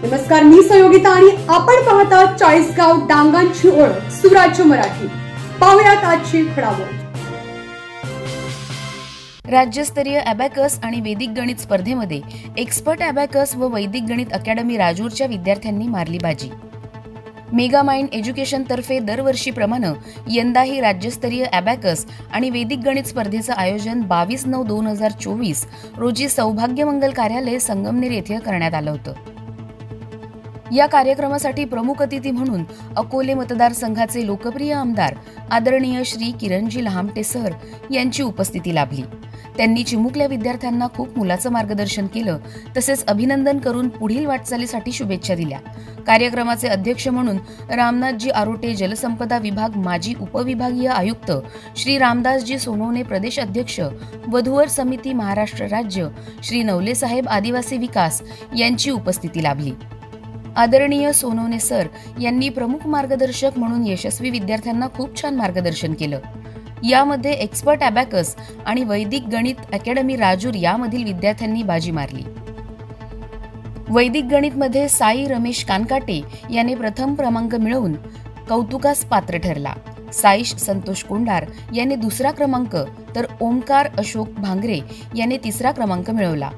नमस्कार, मी सहयोगिता आणि आपण पाहता चाळीसगाव डांगांची ओळख सुराज्य मराठी। पाहुयात आजची घडामोड। राज्यस्तरीय अबॅकस आणि वैदिक गणित स्पर्धेमध्ये एक्सपर्ट अबॅकस व वैदिक गणित अकॅडमी राजूरच्या विद्यार्थ्यांनी मारली बाजी। मेगा माइंड एज्युकेशन तर्फे दरवर्षीप्रमाणे यंदाही राज्यस्तरीय अबॅकस आणि वैदिक गणित स्पर्धेचं आयोजन 22/9/2024 रोजी सौभाग्यमंगल कार्यालय संगमनेर येथे करण्यात आलं होतं। या कार्यक्रमासाठी प्रमुख अतिथी म्हणून अकोले मतदारसंघाचे लोकप्रिय आमदार आदरणीय श्री किरणजी लहामटे सर यांची उपस्थिती लाभली। त्यांनी चिमुकल्या विद्यार्थ्यांना खूप मोलाचं मार्गदर्शन केलं, तसेच अभिनंदन करून पुढील वाटचालीसाठी शुभेच्छा दिल्या। कार्यक्रमाचे अध्यक्ष म्हणून रामनाथजी आरोटे जलसंपदा विभाग माजी उपविभागीय आयुक्त श्री रामदासजी सोनवणे प्रदेश अध्यक्ष वधूवर समिती महाराष्ट्र राज्य श्री नवले साहेब आदिवासी विकास यांची उपस्थिती लाभली। आदरणीय सोनवणे सर यांनी प्रमुख मार्गदर्शक म्हणून यशस्वी विद्यार्थ्यांना खूप छान मार्गदर्शन केलं। यामध्ये एक्सपर्ट अबॅकस आणि वैदिक गणित अकॅडमी राजूर यामधील विद्यार्थ्यांनी बाजी मारली। वैदिक गणित मध्ये साई रमेश कानकाटे याने प्रथम क्रमांक मिळवून कौतुकास पात्र ठरला। साईश संतोष कोंडार याने दुसरा क्रमांक तर ओमकार अशोक भांगरे याने तिसरा क्रमांक मिळवला।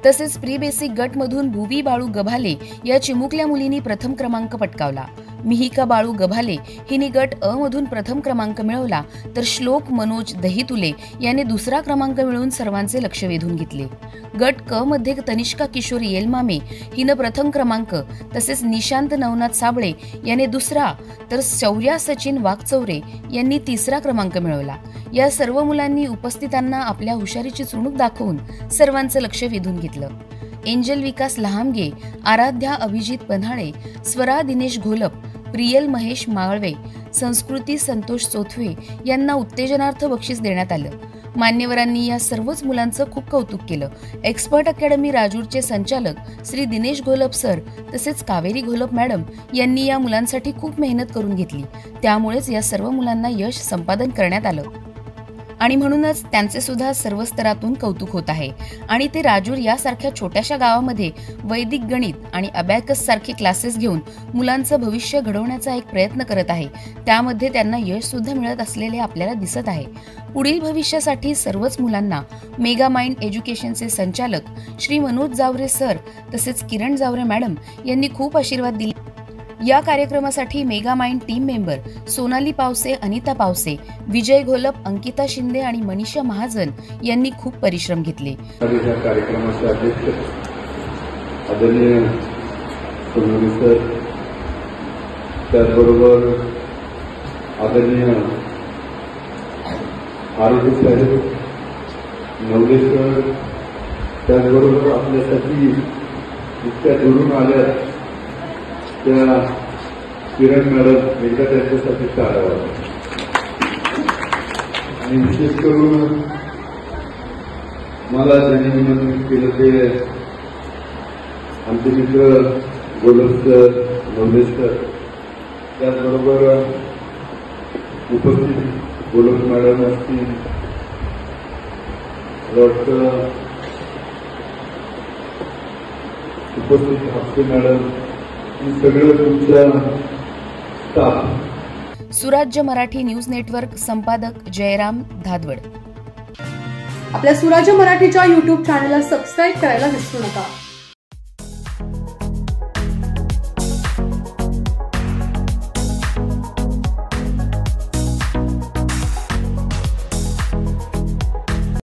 तसेच प्री बेसिक गट मधून भुवी बाळू गभाले या चिमुकल्या मुलींनी प्रथम क्रमांक पटकावला। मिहिका बाळू गभाले हिने गट अ मधून प्रथम क्रमांक मिळवला, तर श्लोक मनोज दहीतुले याने दुसरा क्रमांक मिळवून सर्वांचे लक्ष वेधून घेतले। गट क मध्ये तनिष्का किशोर येलमामे हिने प्रथम क्रमांक, तसेच निशांत नवनाथ साबळे याने दुसरा, तर शौर्या सचिन वाघचौरे यांनी तिसरा क्रमांक मिळवला। या सर्व मुलांनी उपस्थितांना आपल्या हुशारीची चुणूक दाखवून सर्वांचं लक्ष वेधून घेतलं। एंजल विकास लहामगे, आराध्या अभिजित पन्हाळे, स्वरा दिनेश घोलप, प्रियल महेश माळवे, संस्कृती संतोष चोथवे यांना उत्तेजनार्थ बक्षीस देण्यात आलं। मान्यवरांनी या सर्वच मुलांचं खूप कौतुक केलं। एक्सपर्ट अकॅडमी राजूरचे संचालक श्री दिनेश घोलप सर तसेच कावेरी घोलप मॅडम यांनी या मुलांसाठी खूप मेहनत करून घेतली, त्यामुळेच या सर्व मुलांना यश संपादन करण्यात आलं आणि म्हणूनच त्यांचे सुद्धा सर्व स्तरातून कौतुक होत आहे। आणि ते राजूर यासारख्या छोट्याशा गावामध्ये वैदिक गणित आणि अबॅकस सारखे क्लासेस घेऊन मुलांचं भविष्य घडवण्याचा एक प्रयत्न करत आहे। त्यामध्ये त्यांना यश सुद्धा मिळत असलेले आपल्याला दिसत आहे। पुढील भविष्यासाठी सर्वच मुलांना मेगा माइंड एज्युकेशनचे संचालक श्री मनोज जावरे सर तसेच किरण जावरे मॅडम यांनी खूप आशीर्वाद दिले। या कार्यक्रमासाठी mega mind team member Sonali Pawase, Anita Pawase, Vijay Gholap, Ankita Shinde आणि मनीषा महाजन यांनी खूप परिश्रम घेतले। या कार्यक्रमाचे अध्यक्ष आदरणीय सोनवणे सर, त्याचबरोबर आदरणीय आरोग्य साहेब, नवले सर, त्याचबरोबर आपल्यासाठी इतक्या दुरून आल्या त्या किरण मॅडम एकदा त्यांच्यासाठी टाळावा। आणि विशेष करून मला ज्यांनी निमंत्रित केलं ते आमचे मित्र गोलप सर, नवले सर, त्याचबरोबर उपस्थित गोलप मॅडम असतील, उपस्थित हापसे मॅडम, सुराज्य मराठी न्यूज नेटवर्क संपादक जयराम धादवड। आपल्या सुराज्य मराठीच्या YouTube चॅनलला सबस्क्राईब करायला विसरू नका।